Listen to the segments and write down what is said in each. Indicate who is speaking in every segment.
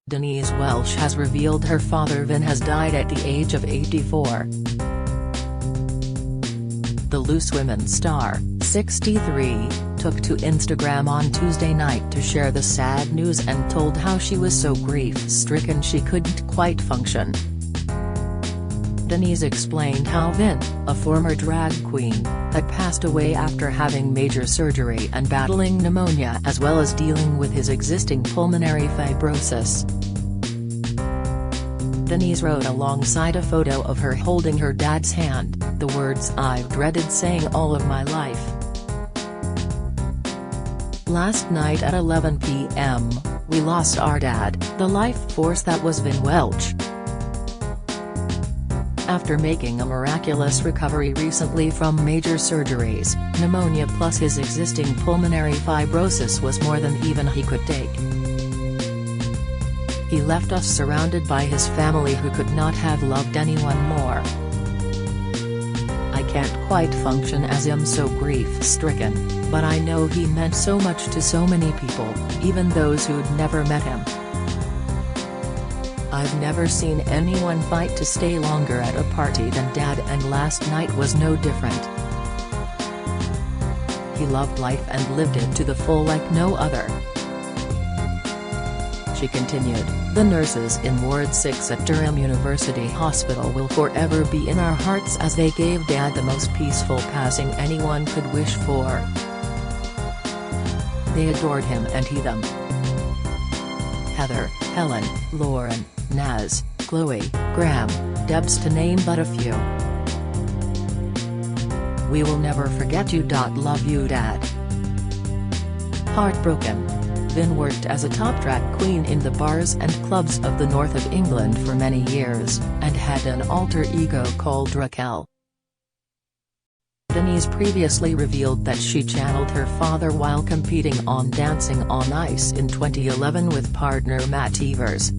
Speaker 1: Denise Welsh has revealed her father Vin has died at the age of 84. The Loose Women star, 63, took to Instagram on Tuesday night to share the sad news and told how she was so grief-stricken she couldn't quite function. Denise explained how Vin, a former drag queen, had passed away after having major surgery and battling pneumonia as well as dealing with his existing pulmonary fibrosis. Denise wrote alongside a photo of her holding her dad's hand, the words "I've dreaded saying all of my life." Last night at 11 p.m, we lost our dad, the life force that was Vin Welch. After making a miraculous recovery recently from major surgeries, pneumonia plus his existing pulmonary fibrosis was more than even he could take. He left us surrounded by his family who could not have loved anyone more. I can't quite function as I'm so grief-stricken, but I know he meant so much to so many people, even those who'd never met him. I've never seen anyone fight to stay longer at a party than Dad, and last night was no different. He loved life and lived it to the full like no other. She continued, "The nurses in Ward 6 at Durham University Hospital will forever be in our hearts as they gave Dad the most peaceful passing anyone could wish for. They adored him and he them. Heather, Helen, Lauren, Naz, Chloe, Graham, Debs to name but a few. We will never forget you. Love you, Dad." Heartbroken, Vin worked as a top drag queen in the bars and clubs of the north of England for many years, and had an alter ego called Raquel. Denise previously revealed that she channeled her father while competing on Dancing on Ice in 2011 with partner Matt Evers.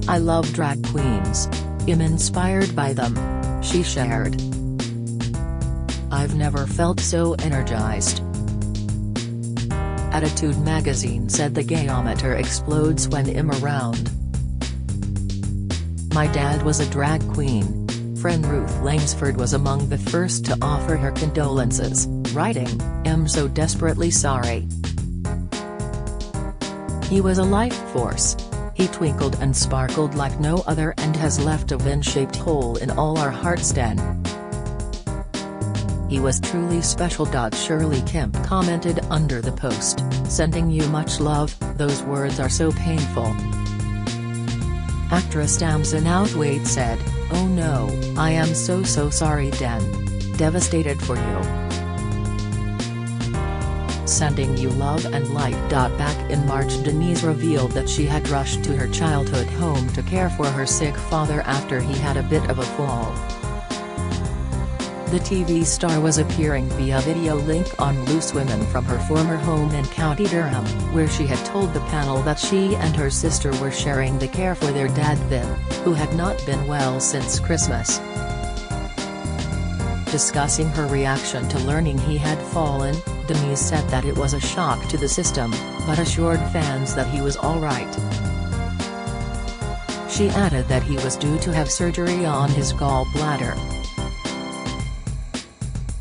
Speaker 1: "I love drag queens. I'm inspired by them," she shared. "I've never felt so energized." Attitude magazine said the gayometer explodes when I'm around. "My dad was a drag queen." Friend Ruth Langsford was among the first to offer her condolences, writing, "I'm so desperately sorry. He was a life force. He twinkled and sparkled like no other and has left a Vin-shaped hole in all our hearts. Den. He was truly special." Shirley Kemp commented under the post, "Sending you much love, those words are so painful." Actress Tamsin Outhwaite said, "Oh no, I am so sorry Den. Devastated for you. Sending you love and light." Back in March, Denise revealed that she had rushed to her childhood home to care for her sick father after he had a bit of a fall. The TV star was appearing via video link on Loose Women from her former home in County Durham, where she had told the panel that she and her sister were sharing the care for their dad Vin, who had not been well since Christmas. Discussing her reaction to learning he had fallen, Denise said that it was a shock to the system, but assured fans that he was alright. She added that he was due to have surgery on his gallbladder.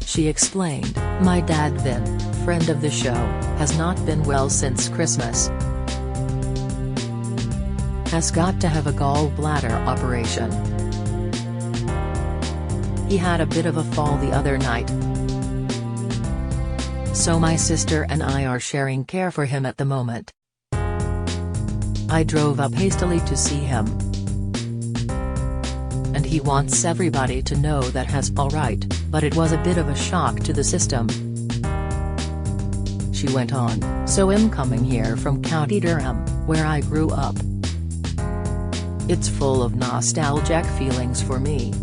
Speaker 1: She explained, "My dad Vin, friend of the show, has not been well since Christmas. Has got to have a gallbladder operation. He had a bit of a fall the other night. So my sister and I are sharing care for him at the moment. I drove up hastily to see him. And he wants everybody to know that he's alright, but it was a bit of a shock to the system." She went on, "So I'm coming here from County Durham, where I grew up. It's full of nostalgic feelings for me."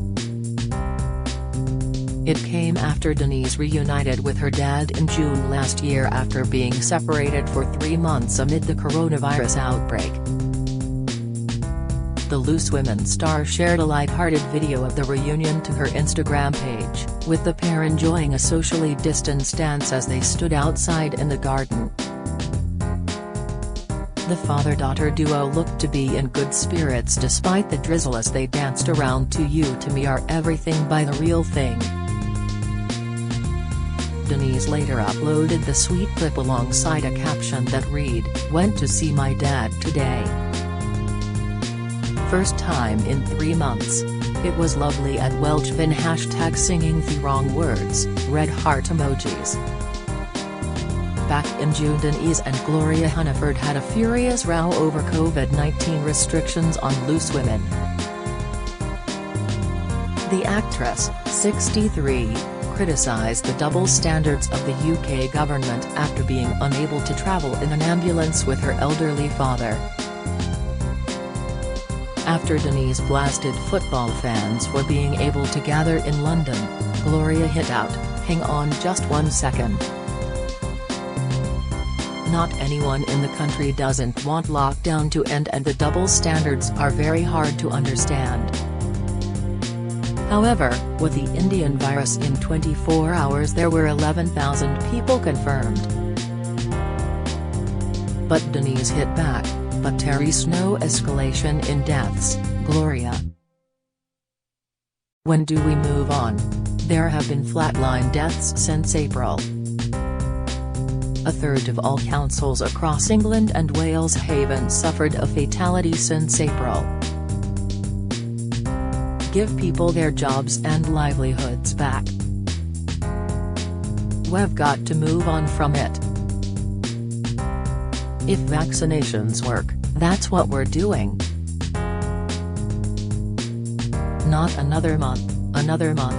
Speaker 1: It came after Denise reunited with her dad in June last year after being separated for 3 months amid the coronavirus outbreak. The Loose Women star shared a light-hearted video of the reunion to her Instagram page, with the pair enjoying a socially distanced dance as they stood outside in the garden. The father-daughter duo looked to be in good spirits despite the drizzle as they danced around "To You To Me Are Everything" by The Real Thing. Denise later uploaded the sweet clip alongside a caption that read, "Went to see my dad today. First time in 3 months. It was lovely at Welchvin #singing the wrong words, red heart emojis." Back in June, Denise and Gloria Hunniford had a furious row over COVID-19 restrictions on loose women. The actress, 63, criticized the double standards of the UK government after being unable to travel in an ambulance with her elderly father. After Denise blasted football fans for being able to gather in London, Gloria hit out, "Hang on just 1 second. Not anyone in the country doesn't want lockdown to end, and the double standards are very hard to understand." However, with the Indian virus in 24 hours there were 11,000 people confirmed. But Denise hit back, "But there's no escalation in deaths, Gloria. When do we move on? There have been flatline deaths since April. A third of all councils across England and Wales haven't suffered a fatality since April. Give people their jobs and livelihoods back. We've got to move on from it. If vaccinations work, that's what we're doing. Not another month, another month."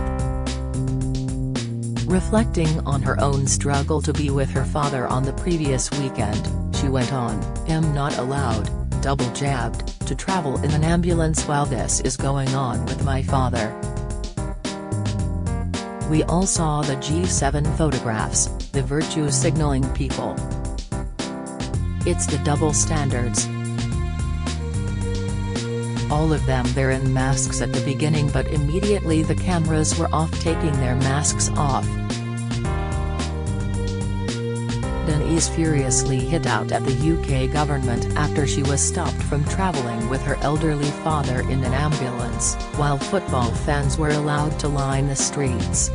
Speaker 1: Reflecting on her own struggle to be with her father on the previous weekend, she went on, "Am not allowed, double-jabbed, to travel in an ambulance while this is going on with my father. We all saw the G7 photographs, the virtue signaling people. It's the double standards. All of them they're in masks at the beginning, but immediately the cameras were off, taking their masks off." Denise furiously hit out at the UK government after she was stopped from travelling with her elderly father in an ambulance, while football fans were allowed to line the streets.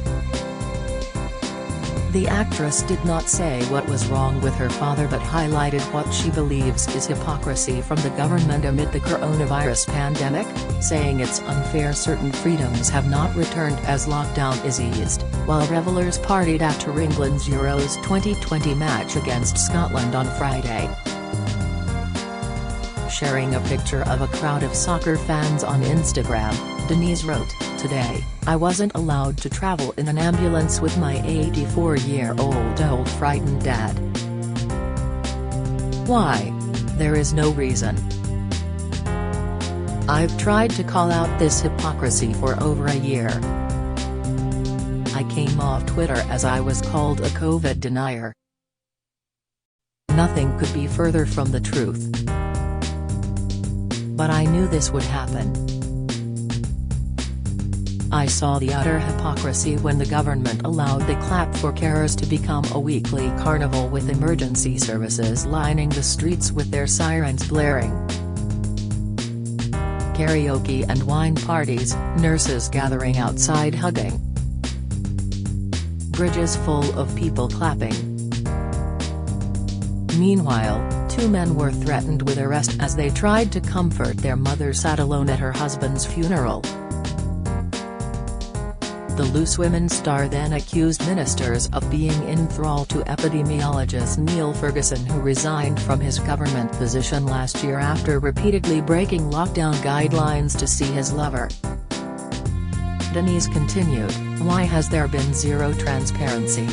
Speaker 1: The actress did not say what was wrong with her father but highlighted what she believes is hypocrisy from the government amid the coronavirus pandemic, saying it's unfair certain freedoms have not returned as lockdown is eased, while revellers partied after England's Euros 2020 match against Scotland on Friday. Sharing a picture of a crowd of soccer fans on Instagram, Denise wrote, "Today, I wasn't allowed to travel in an ambulance with my 84-year-old frightened dad. Why? There is no reason. I've tried to call out this hypocrisy for over a year. I came off Twitter as I was called a COVID denier. Nothing could be further from the truth. But I knew this would happen. I saw the utter hypocrisy when the government allowed the clap for carers to become a weekly carnival with emergency services lining the streets with their sirens blaring. Karaoke and wine parties, nurses gathering outside hugging. Bridges full of people clapping. Meanwhile, 2 men were threatened with arrest as they tried to comfort their mother sat alone at her husband's funeral. The Loose Women star then accused ministers of being in thrall to epidemiologist Neil Ferguson, who resigned from his government position last year after repeatedly breaking lockdown guidelines to see his lover. Denise continued, "Why has there been zero transparency?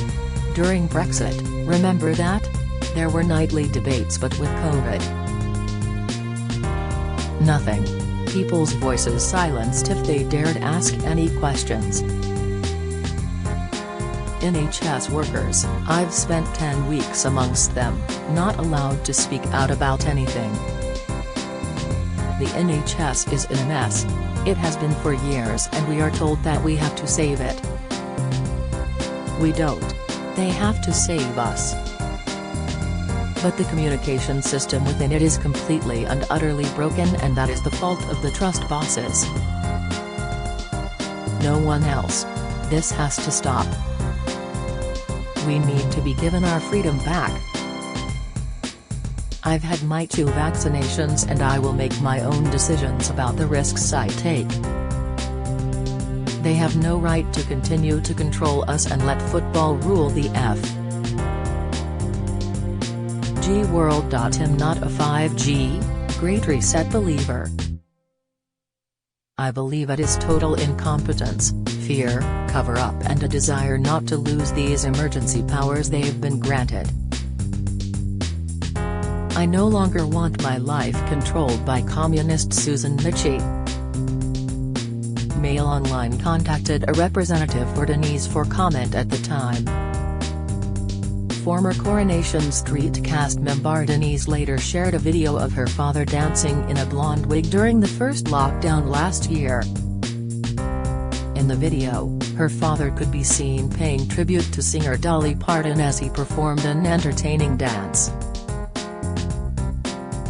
Speaker 1: During Brexit, remember that? There were nightly debates, but with COVID, nothing. People's voices silenced if they dared ask any questions. NHS workers, I've spent 10 weeks amongst them, not allowed to speak out about anything. The NHS is in a mess. It has been for years, and we are told that we have to save it. We don't. They have to save us. but the communication system within it is completely and utterly broken, and that is the fault of the trust bosses. No one else. This has to stop. We need to be given our freedom back. I've had my 2 vaccinations and I will make my own decisions about the risks I take. They have no right to continue to control us and let football rule the F. G-World. I'm not a 5G, Great Reset believer. I believe it is total incompetence, fear, cover-up and a desire not to lose these emergency powers they've been granted. I no longer want my life controlled by communist Susan Michie. Mail Online contacted a representative for Denise for comment at the time. Former Coronation Street cast member Denise later shared a video of her father dancing in a blonde wig during the first lockdown last year. In the video, her father could be seen paying tribute to singer Dolly Parton as he performed an entertaining dance.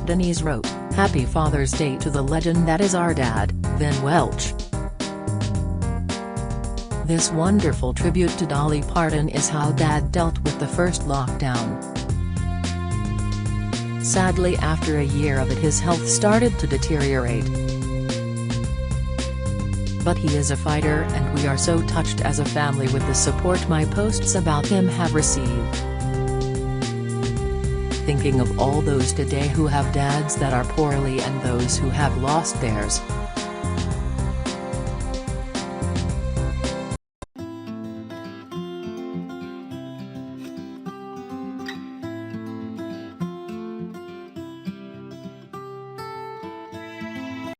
Speaker 1: Denise wrote, "Happy Father's Day to the legend that is our dad, Vin Welch. This wonderful tribute to Dolly Parton is how Dad dealt with the first lockdown. Sadly, after a year of it, his health started to deteriorate. But he is a fighter and we are so touched as a family with the support my posts about him have received. Thinking of all those today who have dads that are poorly and those who have lost theirs,